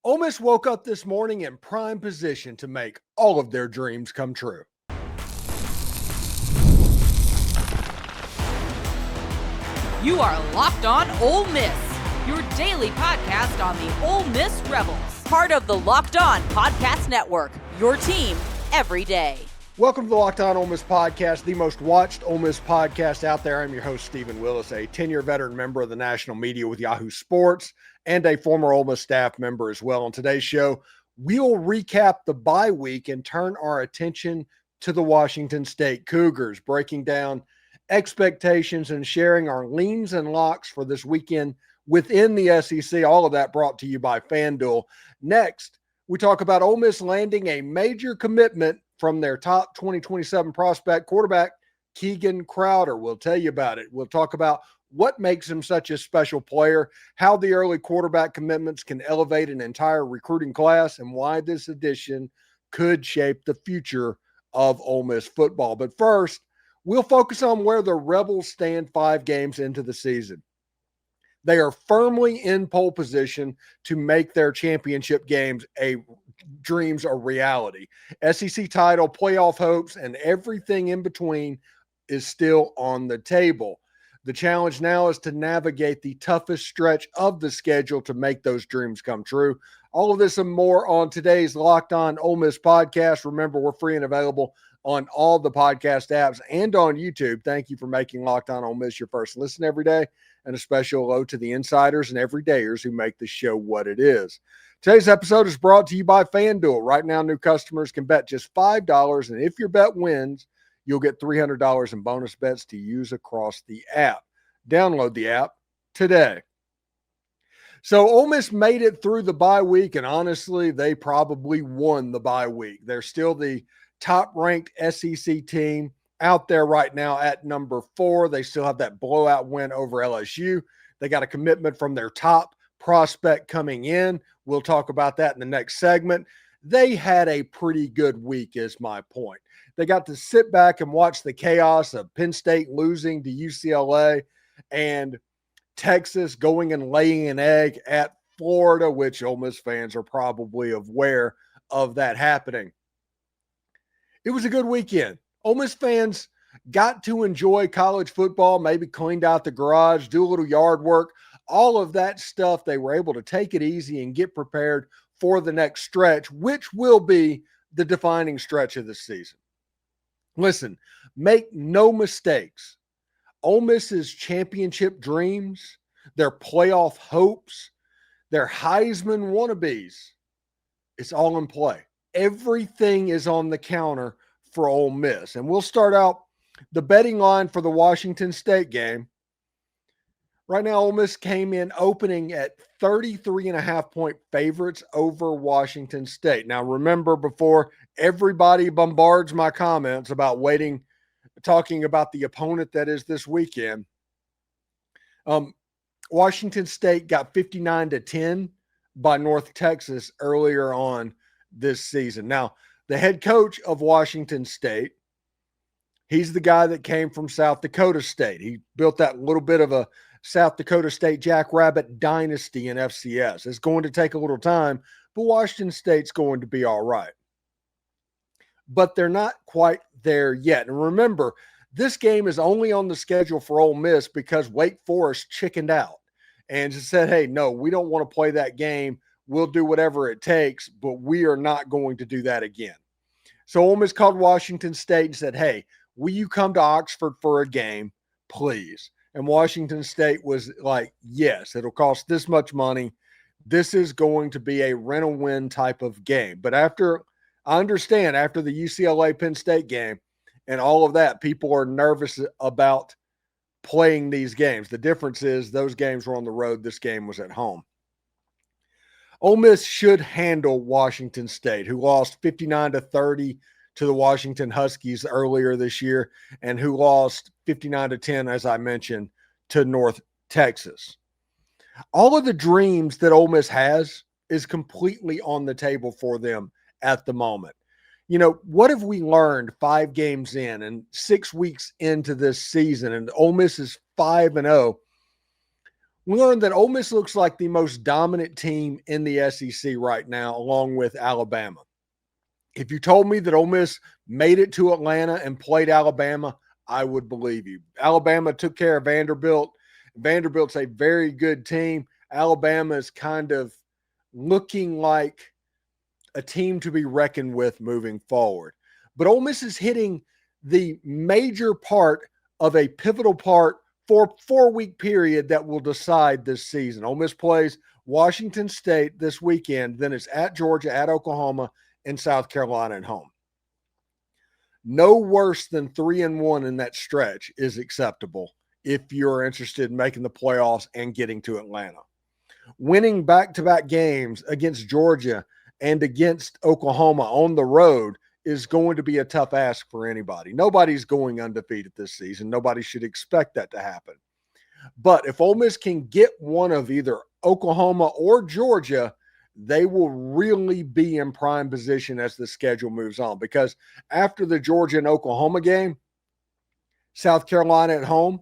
Ole Miss woke up this morning in prime position to make all of their dreams come true. You are Locked On Ole Miss, your daily podcast on the Ole Miss Rebels, part of the Locked On Podcast Network, your team every day. Welcome to the Locked On Ole Miss podcast, the most watched Ole Miss podcast out there. I'm your host, Steven Willis, a 10-year veteran member of the national media with Yahoo Sports and a former Ole Miss staff member as well. On today's show, we'll recap the bye week and turn our attention to the Washington State Cougars, breaking down expectations and sharing our leans and locks for this weekend within the SEC. All of that brought to you by FanDuel. Next, we talk about Ole Miss landing a major commitment from their top 2027 prospect quarterback, Keegan Croucher. We'll tell you about it. We'll talk about what makes him such a special player, how the early quarterback commitments can elevate an entire recruiting class, and why this addition could shape the future of Ole Miss football. But first, we'll focus on where the Rebels stand 5 games into the season. They are firmly in pole position to make their championship games dreams a reality. SEC title, playoff hopes, and everything in between is still on the table. The challenge now is to navigate the toughest stretch of the schedule to make those dreams come true. All of this and more on today's Locked On Ole Miss podcast. Remember, we're free and available on all the podcast apps and on YouTube. Thank you for making Locked On Ole Miss your first listen every day, and a special hello to the insiders and everydayers who make the show what it is. Today's episode is brought to you by FanDuel. Right now, new customers can bet just $5, and if your bet wins, you'll get $300 in bonus bets to use across the app. Download the app today. So Ole Miss made it through the bye week, and honestly, they probably won the bye week. They're still the top-ranked SEC team out there right now at number 4. They still have that blowout win over LSU. They got a commitment from their top prospect coming in. We'll talk about that in the next segment. They had a pretty good week is my point. They got to sit back and watch the chaos of Penn State losing to UCLA and Texas going and laying an egg at Florida, which Ole Miss fans are probably aware of that happening. It was a good weekend. Ole Miss fans got to enjoy college football, maybe cleaned out the garage, do a little yard work, all of that stuff. They were able to take it easy and get prepared for the next stretch, which will be the defining stretch of the season. Listen, make no mistakes. Ole Miss's championship dreams, their playoff hopes, their Heisman wannabes, it's all in play. Everything is on the counter for Ole Miss. And we'll start out the betting line for the Washington State game. Right now, Ole Miss came in opening at 33.5-point favorites over Washington State. Now, remember, before everybody bombards my comments about talking about the opponent that is this weekend, Washington State got 59-10 by North Texas earlier on this season. Now, the head coach of Washington State, he's the guy that came from South Dakota State. He built that little bit of a South Dakota State Jackrabbit dynasty in FCS. It's going to take a little time, but Washington State's going to be all right. But they're not quite there yet. And remember, this game is only on the schedule for Ole Miss because Wake Forest chickened out and just said, hey, no, we don't want to play that game. We'll do whatever it takes, but we are not going to do that again. So Ole Miss called Washington State and said, hey, will you come to Oxford for a game, please? And Washington State was like, yes, it'll cost this much money. This is going to be a rent-a-win type of game. But I understand after the UCLA-Penn State game and all of that, people are nervous about playing these games. The difference is those games were on the road. This game was at home. Ole Miss should handle Washington State, who lost 59-30 to the Washington Huskies earlier this year and who lost 59-10, as I mentioned, to North Texas. All of the dreams that Ole Miss has is completely on the table for them at the moment. You know, what have we learned 5 games in and 6 weeks into this season, and Ole Miss is 5-0? We learned that Ole Miss looks like the most dominant team in the SEC right now, along with Alabama. If you told me that Ole Miss made it to Atlanta and played Alabama, I would believe you. Alabama took care of Vanderbilt. Vanderbilt's a very good team. Alabama is kind of looking like a team to be reckoned with moving forward. But Ole Miss is hitting the major part of a pivotal part for a 4-week period that will decide this season. Ole Miss plays Washington State this weekend. Then it's at Georgia, at Oklahoma, and South Carolina at home. No worse than 3-1 in that stretch is acceptable if you're interested in making the playoffs and getting to Atlanta. Winning back-to-back games against Georgia and against Oklahoma on the road is going to be a tough ask for anybody. Nobody's going undefeated this season. Nobody should expect that to happen. But if Ole Miss can get one of either Oklahoma or Georgia, they will really be in prime position as the schedule moves on. Because after the Georgia and Oklahoma game, South Carolina at home,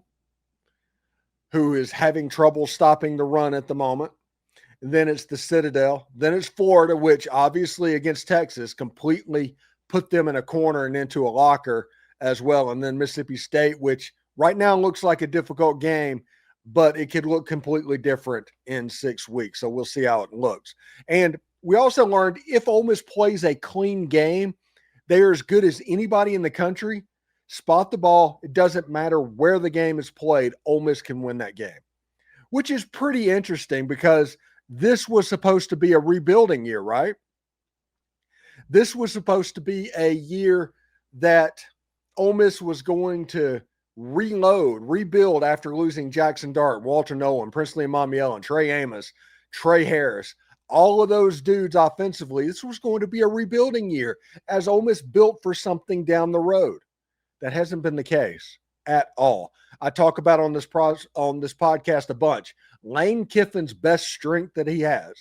who is having trouble stopping the run at the moment. And then it's the Citadel. Then it's Florida, which obviously against Texas completely put them in a corner and into a locker as well. And then Mississippi State, which right now looks like a difficult game, but it could look completely different in 6 weeks. So we'll see how it looks. And we also learned if Ole Miss plays a clean game, they're as good as anybody in the country. Spot the ball. It doesn't matter where the game is played. Ole Miss can win that game, which is pretty interesting because this was supposed to be a rebuilding year, right? This was supposed to be a year that Ole Miss was going to rebuild after losing Jackson Dart, Walter Nolan, Princely Mamiel, Trey Amos, Trey Harris, all of those dudes offensively. This was going to be a rebuilding year as Ole Miss built for something down the road. That hasn't been the case at all. I talk about on this podcast a bunch. Lane Kiffin's best strength that he has.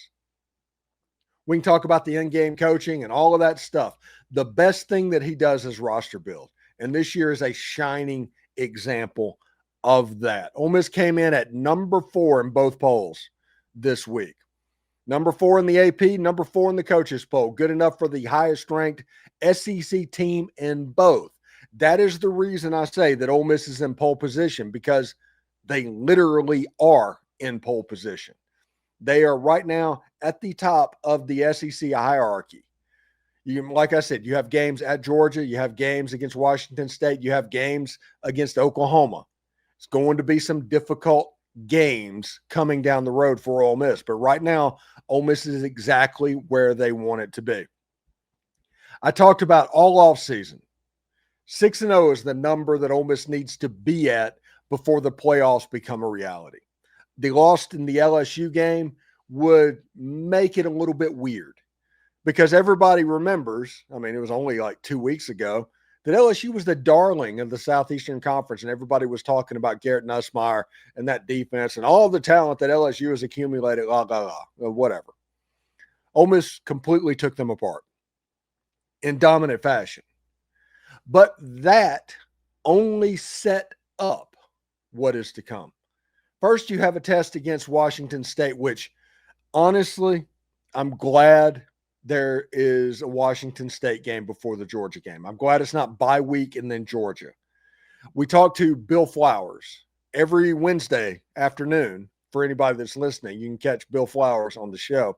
We can talk about the in-game coaching and all of that stuff. The best thing that he does is roster build. And this year is a shining example of that. Ole Miss came in at number 4 in both polls this week. Number 4 in the AP, number 4 in the coaches poll. Good enough for the highest ranked SEC team in both. That is the reason I say that Ole Miss is in pole position, because they literally are in pole position. They are right now at the top of the SEC hierarchy. Like I said, you have games at Georgia. You have games against Washington State. You have games against Oklahoma. It's going to be some difficult games coming down the road for Ole Miss. But right now, Ole Miss is exactly where they want it to be. I talked about all offseason. 6-0 is the number that Ole Miss needs to be at before the playoffs become a reality. The loss in the LSU game would make it a little bit weird because everybody remembers, I mean, it was only like 2 weeks ago, that LSU was the darling of the Southeastern Conference, and everybody was talking about Garrett Nussmeier and that defense and all the talent that LSU has accumulated, whatever. Ole Miss completely took them apart in dominant fashion. But that only set up what is to come. First, you have a test against Washington State, which honestly, I'm glad there is a Washington State game before the Georgia game. I'm glad it's not bye week and then Georgia. We talked to Bill Flowers every Wednesday afternoon. For anybody that's listening, you can catch Bill Flowers on the show.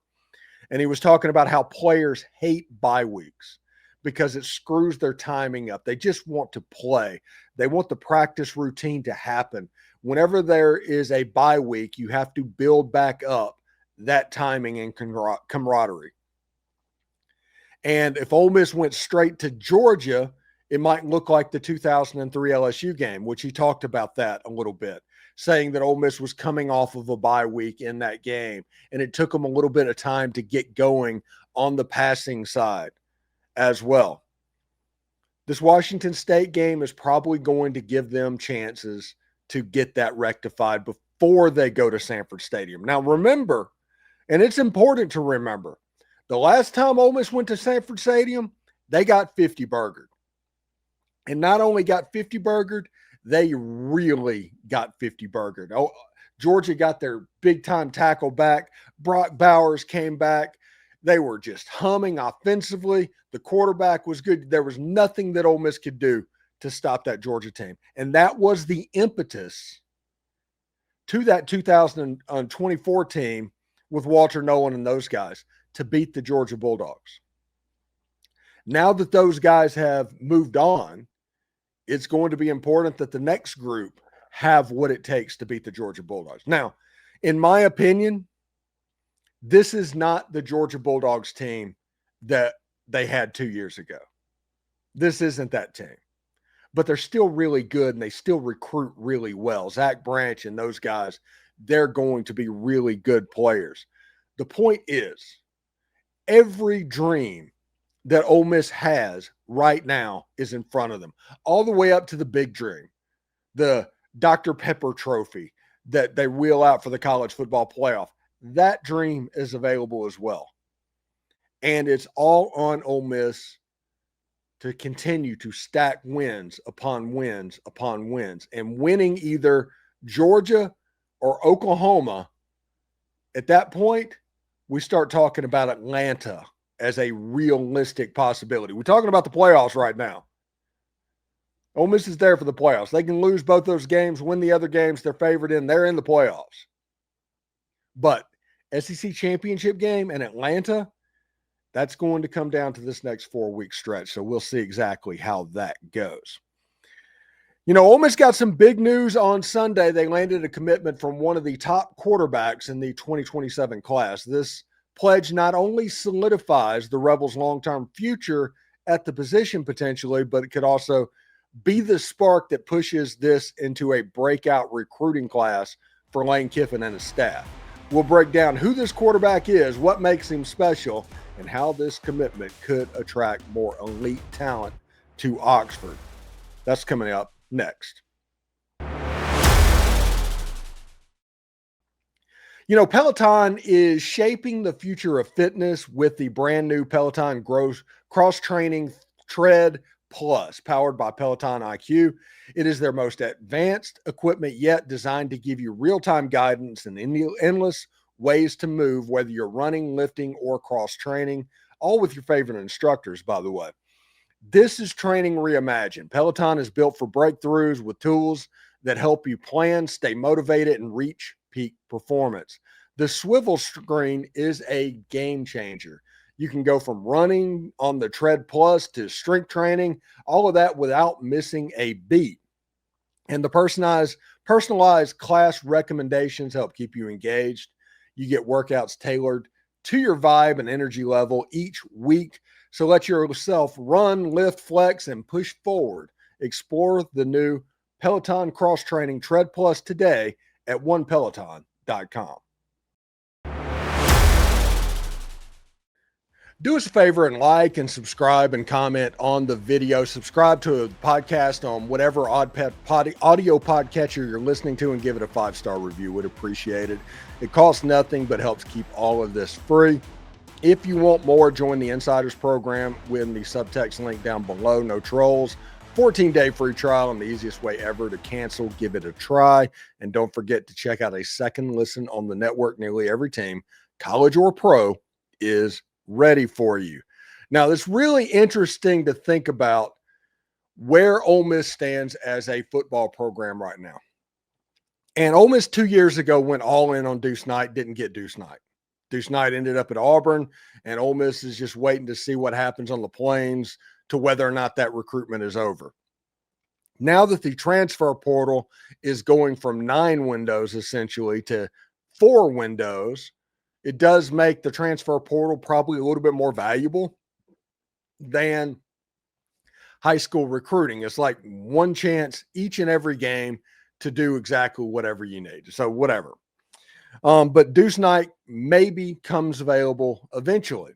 And he was talking about how players hate bye weeks because it screws their timing up. They just want to play. They want the practice routine to happen. Whenever there is a bye week, you have to build back up that timing and camaraderie. And if Ole Miss went straight to Georgia, it might look like the 2003 LSU game, which he talked about that a little bit, saying that Ole Miss was coming off of a bye week in that game, and it took them a little bit of time to get going on the passing side as well. This Washington State game is probably going to give them chances to get that rectified before they go to Sanford Stadium. Now, remember, and it's important to remember, the last time Ole Miss went to Sanford Stadium, they got 50 burgered. And not only got 50 burgered, they really got 50 burgered. Oh, Georgia got their big-time tackle back. Brock Bowers came back. They were just humming offensively. The quarterback was good. There was nothing that Ole Miss could do to stop that Georgia team. And that was the impetus to that 2024 team with Walter Nolan and those guys to beat the Georgia Bulldogs. Now that those guys have moved on, it's going to be important that the next group have what it takes to beat the Georgia Bulldogs. Now, in my opinion, this is not the Georgia Bulldogs team that they had 2 years ago. This isn't that team. But they're still really good, and they still recruit really well. Zach Branch and those guys, they're going to be really good players. The point is, every dream that Ole Miss has right now is in front of them, all the way up to the big dream, the Dr. Pepper Trophy that they wheel out for the college football playoff. That dream is available as well. And it's all on Ole Miss to continue to stack wins upon wins upon wins. And winning either Georgia or Oklahoma, at that point, we start talking about Atlanta as a realistic possibility. We're talking about the playoffs right now. Ole Miss is there for the playoffs. They can lose both those games, win the other games they're favored in. They're in the playoffs. But SEC championship game in Atlanta, that's going to come down to this next 4-week stretch. So we'll see exactly how that goes. You know, Ole Miss got some big news on Sunday. They landed a commitment from one of the top quarterbacks in the 2027 class. This pledge not only solidifies the Rebels' long-term future at the position potentially, but it could also be the spark that pushes this into a breakout recruiting class for Lane Kiffin and his staff. We'll break down who this quarterback is, what makes him special, and how this commitment could attract more elite talent to Oxford. That's coming up next. You know, Peloton is shaping the future of fitness with the brand new Peloton Cross-Training Tread Plus, powered by Peloton IQ. It is their most advanced equipment yet, designed to give you real-time guidance and endless ways to move, whether you're running, lifting, or cross-training, all with your favorite instructors, by the way. This is training reimagined. Peloton is built for breakthroughs with tools that help you plan, stay motivated, and reach peak performance. The swivel screen is a game changer. You can go from running on the Tread Plus to strength training, all of that without missing a beat. And the personalized class recommendations help keep you engaged. You get workouts tailored to your vibe and energy level each week. So let yourself run, lift, flex, and push forward. Explore the new Peloton Cross-Training Tread Plus today at onepeloton.com. Do us a favor and like and subscribe and comment on the video. Subscribe to the podcast on whatever audio podcatcher you're listening to and give it a 5-star review. Would appreciate it. It costs nothing but helps keep all of this free. If you want more, join the Insiders program with the subtext link down below. No trolls. 14-day free trial and the easiest way ever to cancel. Give it a try. And don't forget to check out a second listen on the network. Nearly every team, college or pro, is ready for you. Now, it's really interesting to think about where Ole Miss stands as a football program right now. And Ole Miss 2 years ago went all in on Deuce Knight, didn't get Deuce Knight. Deuce Knight ended up at Auburn, and Ole Miss is just waiting to see what happens on the plains to whether or not that recruitment is over. Now that the transfer portal is going from 9 windows essentially to 4 windows, it does make the transfer portal probably a little bit more valuable than high school recruiting. It's like one chance each and every game to do exactly whatever you need. So whatever. But Deuce Knight maybe comes available eventually.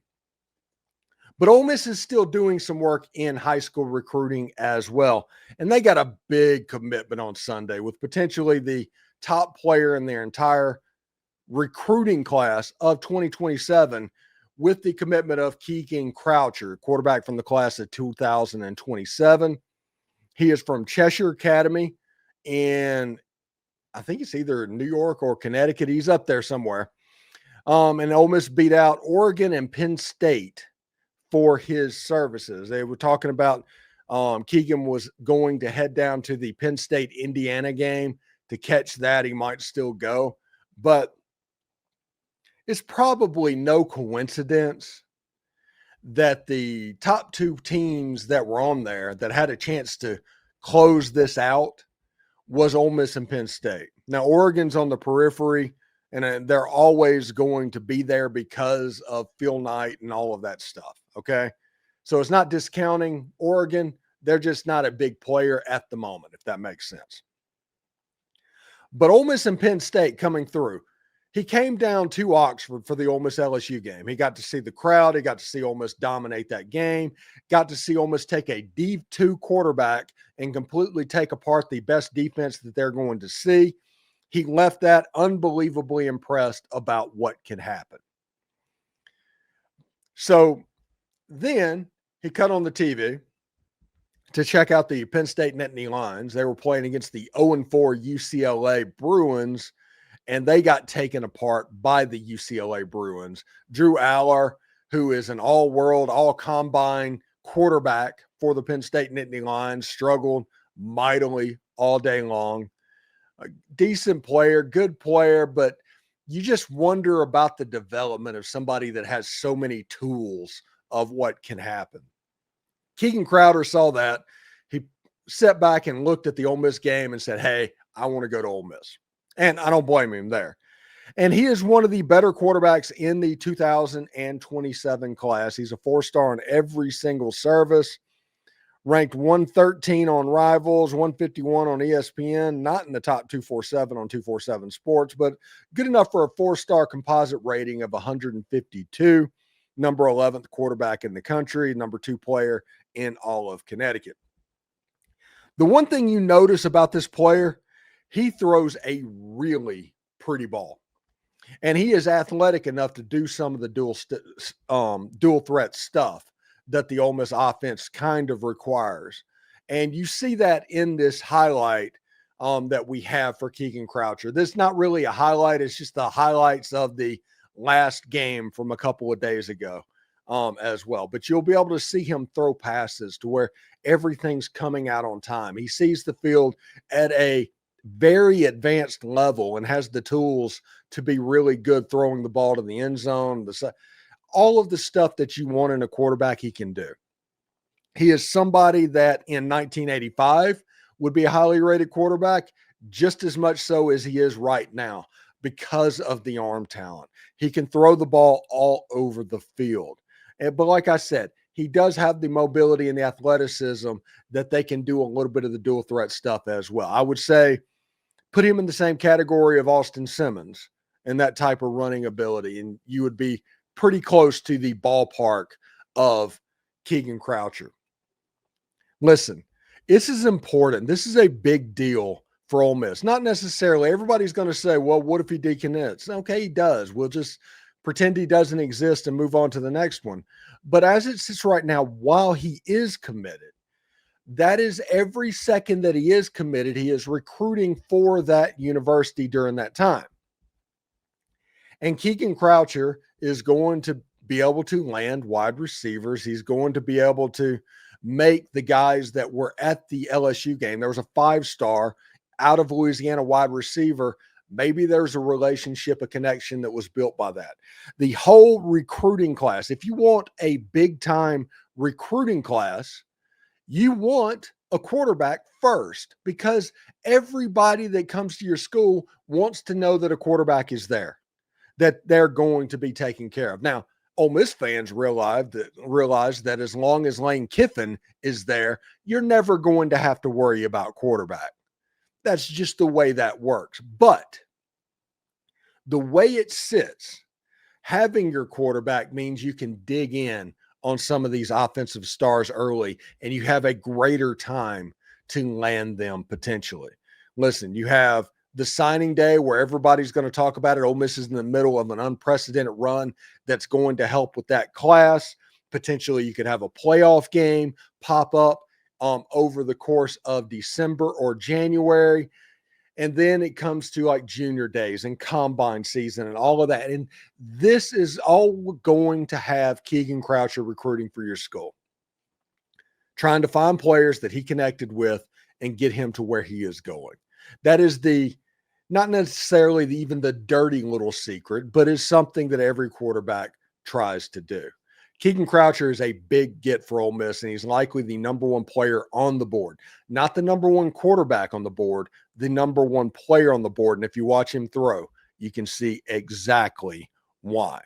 But Ole Miss is still doing some work in high school recruiting as well. And they got a big commitment on Sunday with potentially the top player in their entire recruiting class of 2027 with the commitment of Keegan Croucher, quarterback from the class of 2027. He is from Cheshire Academy in I think it's either New York or Connecticut. He's up there somewhere. And Ole Miss beat out Oregon and Penn State for his services. They were talking about Keegan was going to head down to the Penn State Indiana game to catch that. He might still go, but it's probably no coincidence that the top two teams that were on there that had a chance to close this out was Ole Miss and Penn State. Now, Oregon's on the periphery, and they're always going to be there because of Phil Knight and all of that stuff, okay? So it's not discounting Oregon. They're just not a big player at the moment, if that makes sense. But Ole Miss and Penn State coming through. He came down to Oxford for the Ole Miss LSU game. He got to see the crowd. He got to see Ole Miss dominate that game. Got to see Ole Miss take a D2 quarterback and completely take apart the best defense that they're going to see. He left that unbelievably impressed about what can happen. So then he cut on the TV to check out the Penn State Nittany Lions. They were playing against the 0-4 UCLA Bruins, and they got taken apart by the UCLA Bruins. Drew Aller, who is an all-world, all-combine quarterback for the Penn State Nittany Lions, struggled mightily all day long. A decent player, good player, but you just wonder about the development of somebody that has so many tools of what can happen. Keegan Croucher saw that. He sat back and looked at the Ole Miss game and said, hey, I want to go to Ole Miss. And I don't blame him there. And he is one of the better quarterbacks in the 2027 class. He's a 4-star in every single service. Ranked 113 on Rivals, 151 on ESPN, not in the top 247 on 247 Sports, but good enough for a 4-star composite rating of 152. Number 11th quarterback in the country, number 2 player in all of Connecticut. The one thing you notice about this player, he throws a really pretty ball. And he is athletic enough to do some of the dual threat stuff that the Ole Miss offense kind of requires. And you see that in this highlight that we have for Keegan Croucher. This is not really a highlight. It's just the highlights of the last game from a couple of days ago as well. But you'll be able to see him throw passes to where everything's coming out on time. He sees the field at a very advanced level and has the tools to be really good throwing the ball to the end zone. All of the stuff that you want in a quarterback, he can do. He is somebody that in 1985 would be a highly rated quarterback, just as much so as he is right now because of the arm talent. He can throw the ball all over the field. But like I said, he does have the mobility and the athleticism that they can do a little bit of the dual threat stuff as well. I would say put him in the same category of Austin Simmons and that type of running ability, and you would be pretty close to the ballpark of Keegan Croucher. Listen, this is important. This is a big deal for Ole Miss. Not necessarily. Everybody's going to say, well, what if he decommits? Okay, he does. We'll just pretend he doesn't exist and move on to the next one. But as it sits right now, while he is committed, that is every second that he is committed, he is recruiting for that university during that time. And Keegan Croucher is going to be able to land wide receivers. He's going to be able to make the guys that were at the LSU game. There was a 5-star out of Louisiana wide receiver. Maybe there's a relationship, a connection that was built by that. The whole recruiting class, if you want a big-time recruiting class, you want a quarterback first, because everybody that comes to your school wants to know that a quarterback is there, that they're going to be taken care of. Now, Ole Miss fans realize that as long as Lane Kiffin is there, you're never going to have to worry about quarterback. That's just the way that works. But the way it sits, having your quarterback means you can dig in on some of these offensive stars early, and you have a greater time to land them potentially. Listen, you have the signing day where everybody's going to talk about it. Ole Miss is in the middle of an unprecedented run that's going to help with that class. Potentially, you could have a playoff game pop up over the course of December or January. And then it comes to like junior days and combine season and all of that. And this is all going to have Keegan Croucher recruiting for your school, trying to find players that he connected with and get him to where he is going. That is not necessarily even the dirty little secret, but is something that every quarterback tries to do. Keegan Croucher is a big get for Ole Miss, and he's likely the number one player on the board. Not the number one quarterback on the board, the number one player on the board. And if you watch him throw, you can see exactly why.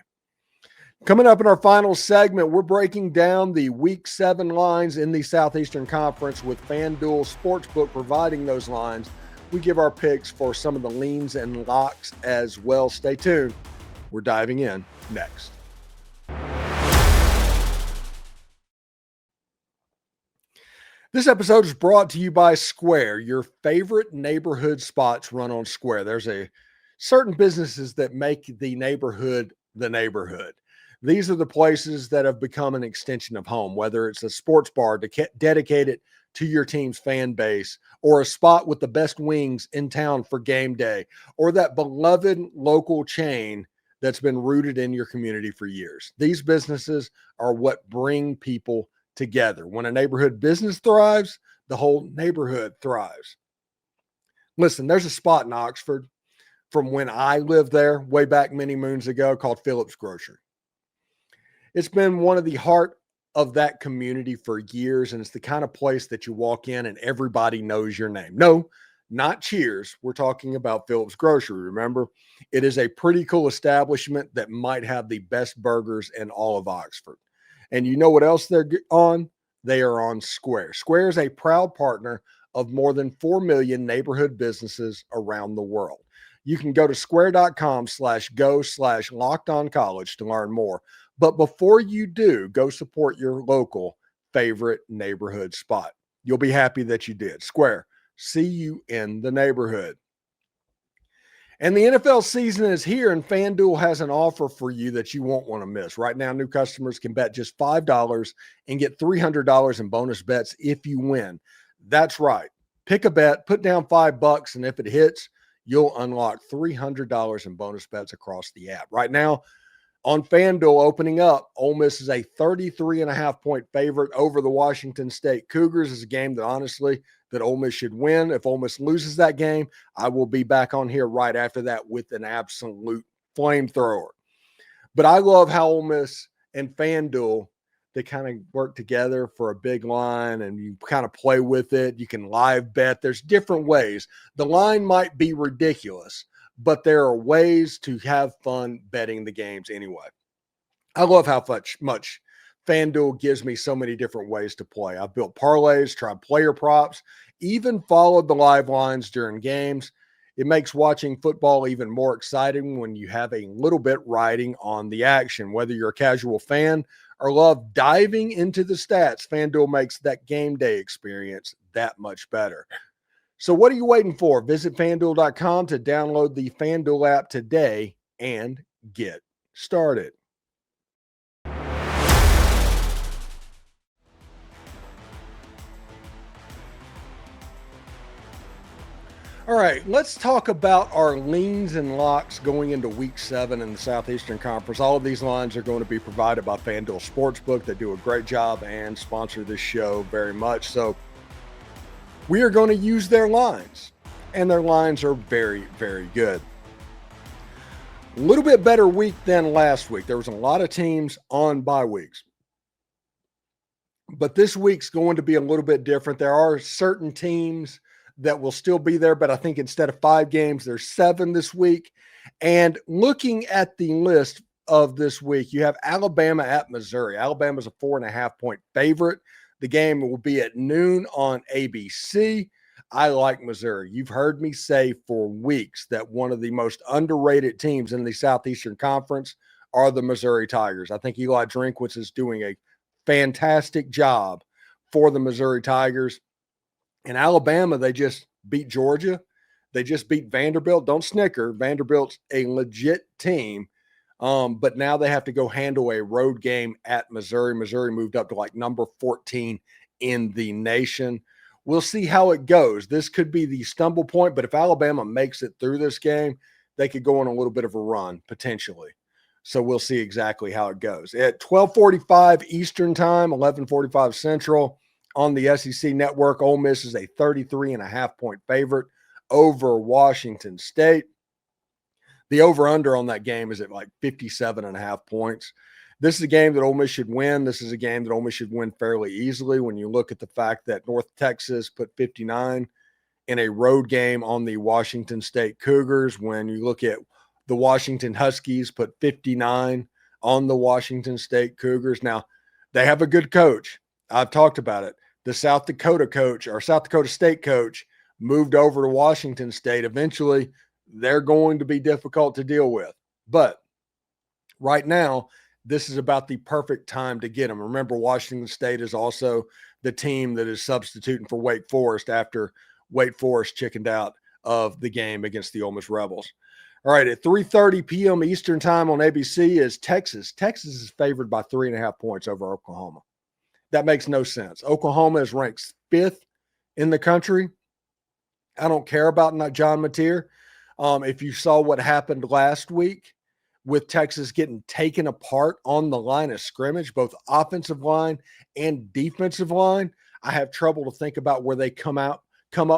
Coming up in our final segment, we're breaking down the Week 7 lines in the Southeastern Conference with FanDuel Sportsbook providing those lines. We give our picks for some of the leans and locks as well. Stay tuned. We're diving in next. This episode is brought to you by Square. Your favorite neighborhood spots run on Square. There's a certain businesses that make the neighborhood the neighborhood. These are the places that have become an extension of home, whether it's a sports bar dedicated to your team's fan base, or a spot with the best wings in town for game day, or that beloved local chain that's been rooted in your community for years. These businesses are what bring people together. When a neighborhood business thrives, the whole neighborhood thrives. Listen, there's a spot in Oxford from when I lived there way back many moons ago called Phillips Grocery. It's been one of the heart of that community for years, and it's the kind of place that you walk in and everybody knows your name. No, not Cheers. We're talking about Phillips Grocery, remember? It is a pretty cool establishment that might have the best burgers in all of Oxford. And you know what else they're on? They are on Square. Square is a proud partner of more than 4 million neighborhood businesses around the world. You can go to square.com/go/lockedoncollege to learn more. But before you do, go support your local favorite neighborhood spot. You'll be happy that you did. Square, see you in the neighborhood. And the NFL season is here, and FanDuel has an offer for you that you won't want to miss. Right now, new customers can bet just $5 and get $300 in bonus bets if you win. That's right. Pick a bet, put down $5, and if it hits, you'll unlock $300 in bonus bets across the app. Right now, on FanDuel opening up, Ole Miss is a 33.5-point favorite over the Washington State Cougars. It's a game that honestly that Ole Miss should win. If Ole Miss loses that game, I will be back on here right after that with an absolute flamethrower. But I love how Ole Miss and FanDuel, they kind of work together for a big line and you kind of play with it. You can live bet. There's different ways. The line might be ridiculous, but there are ways to have fun betting the games anyway. I love how much FanDuel gives me so many different ways to play. I've built parlays, tried player props, even followed the live lines during games. It makes watching football even more exciting when you have a little bit riding on the action. Whether you're a casual fan or love diving into the stats, FanDuel makes that game day experience that much better. So what are you waiting for? Visit FanDuel.com to download the FanDuel app today and get started. All right, let's talk about our leans and locks going into Week 7 in the Southeastern Conference. All of these lines are going to be provided by FanDuel Sportsbook. They do a great job and sponsor this show very much. So we are going to use their lines, and their lines are very, very good. A little bit better week than last week. There was a lot of teams on bye weeks. But this week's going to be a little bit different. There are certain teams that will still be there, but I think instead of 5 games, there's 7 this week. And looking at the list of this week, you have Alabama at Missouri. Alabama's a 4.5-point favorite. The game will be at noon on ABC. I like Missouri. You've heard me say for weeks that one of the most underrated teams in the Southeastern Conference are the Missouri Tigers. I think Eli Drinkwitz is doing a fantastic job for the Missouri Tigers. In Alabama, they just beat Georgia. They just beat Vanderbilt. Don't snicker. Vanderbilt's a legit team. But now they have to go handle a road game at Missouri. Missouri moved up to like number 14 in the nation. we'll see how it goes. This could be the stumble point, but if Alabama makes it through this game, they could go on a little bit of a run potentially. So we'll see exactly how it goes. At 12:45 Eastern time, 11:45 Central on the SEC Network, Ole Miss is a 33.5-point favorite over Washington State. The over-under on that game is at like 57.5 points. This is a game that Ole Miss should win. This is a game that Ole Miss should win fairly easily when you look at the fact that North Texas put 59 in a road game on the Washington State Cougars. When you look at the Washington Huskies put 59 on the Washington State Cougars. Now, they have a good coach. I've talked about it. The South Dakota coach or South Dakota State coach moved over to Washington State. Eventually, they're going to be difficult to deal with. But right now, this is about the perfect time to get them. Remember, Washington State is also the team that is substituting for Wake Forest after Wake Forest chickened out of the game against the Ole Miss Rebels. All right, at 3:30 p.m. Eastern time on ABC is Texas. Texas is favored by 3.5 points over Oklahoma. That makes no sense. Oklahoma is ranked 5th in the country. I don't care about John Mateer. If you saw what happened last week with Texas getting taken apart on the line of scrimmage, both offensive line and defensive line, I have trouble to think about where they come up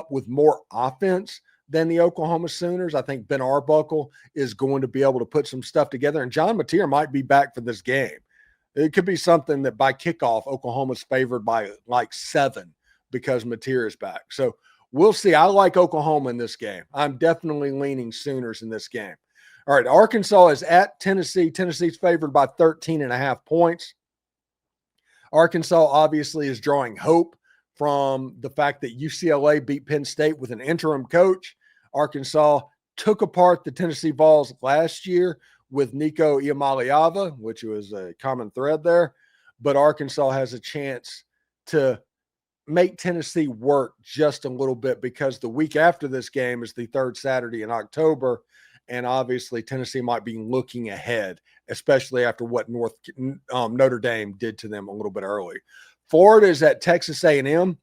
with more offense than the Oklahoma Sooners. I think Ben Arbuckle is going to be able to put some stuff together, and John Mateer might be back for this game. It could be something that by kickoff, Oklahoma's favored by like 7 because Mateer is back. So we'll see. I like Oklahoma in this game. I'm definitely leaning Sooners in this game. All right, Arkansas is at Tennessee. Tennessee's favored by 13.5 points. Arkansas obviously is drawing hope from the fact that UCLA beat Penn State with an interim coach. Arkansas took apart the Tennessee Vols last year with Nico Iamaleava, which was a common thread there. But Arkansas has a chance to make Tennessee work just a little bit because the week after this game is the third Saturday in October. And obviously Tennessee might be looking ahead, especially after what Notre Dame did to them a little bit early. Florida is at Texas A&M.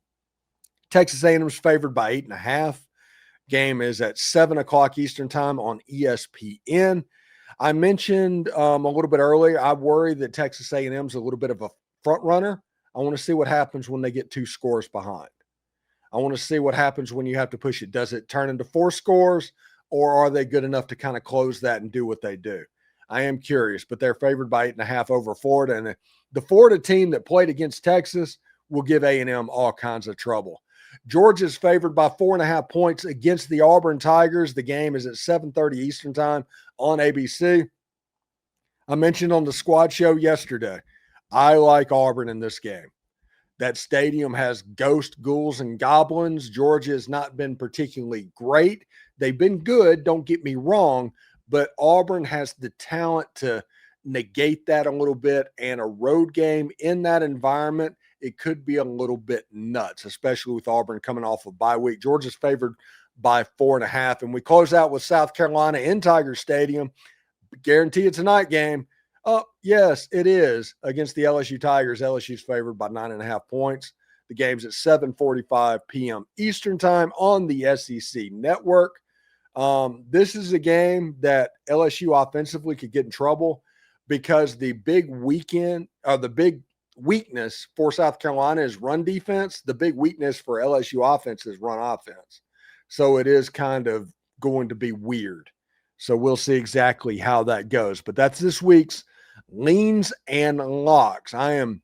Texas A&M is favored by 8.5. Game is at 7 o'clock Eastern time on ESPN. I mentioned a little bit earlier, I worry that Texas A&M is a little bit of a front runner. I want to see what happens when they get 2 scores behind. I want to see what happens when you have to push it. Does it turn into 4 scores, or are they good enough to kind of close that and do what they do? I am curious, but they're favored by 8.5 over Florida. And the Florida team that played against Texas will give A&M all kinds of trouble. Georgia's favored by 4.5 points against the Auburn Tigers. The game is at 7:30 Eastern time on ABC. I mentioned on the squad show yesterday, I like Auburn in this game. That stadium has ghost, ghouls, and goblins. Georgia has not been particularly great. They've been good, don't get me wrong, but Auburn has the talent to negate that a little bit, and a road game in that environment, it could be a little bit nuts, especially with Auburn coming off of bye week. Georgia's favored by 4.5, and we close out with South Carolina in Tiger Stadium. Guarantee it's a night game. Oh, yes, it is against the LSU Tigers. LSU's favored by 9.5 points. The game's at 7:45 p.m. Eastern time on the SEC Network. This is a game that LSU offensively could get in trouble because the big weakness for South Carolina is run defense. The big weakness for LSU offense is run offense. So it is kind of going to be weird. So we'll see exactly how that goes. But that's this week's leans and locks. I'm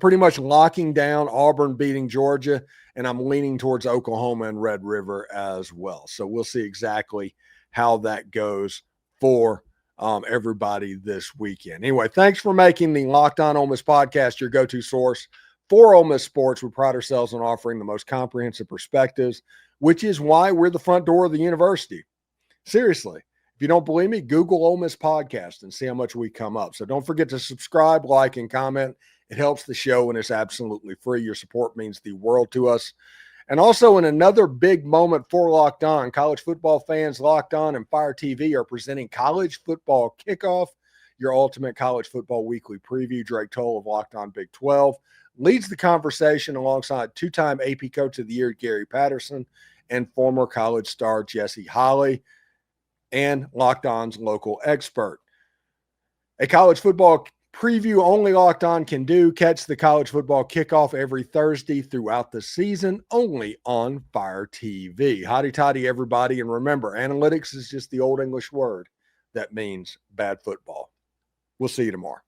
pretty much locking down Auburn beating Georgia, and I'm leaning towards Oklahoma and Red River as well. So we'll see exactly how that goes for everybody this weekend. Anyway, thanks for making the Locked On Ole Miss podcast your go-to source for Ole Miss sports. We pride ourselves on offering the most comprehensive perspectives, which is why we're the front door of the university. Seriously, if you don't believe me, Google Ole Miss podcast and see how much we come up. So don't forget to subscribe, like, and comment. It helps the show, and it's absolutely free. Your support means the world to us. And also, in another big moment for Locked On, college football fans, Locked On and Fire TV are presenting College Football Kickoff. your ultimate college football weekly preview. Drake Toll of Locked On Big 12 leads the conversation alongside two-time AP Coach of the Year Gary Patterson and former college star Jesse Holley, and Locked On's local expert. A college football preview only Locked On can do. Catch the college football kickoff every Thursday throughout the season, only on Fire TV. Hotty toddy, everybody. And remember, analytics is just the old English word that means bad football. We'll see you tomorrow.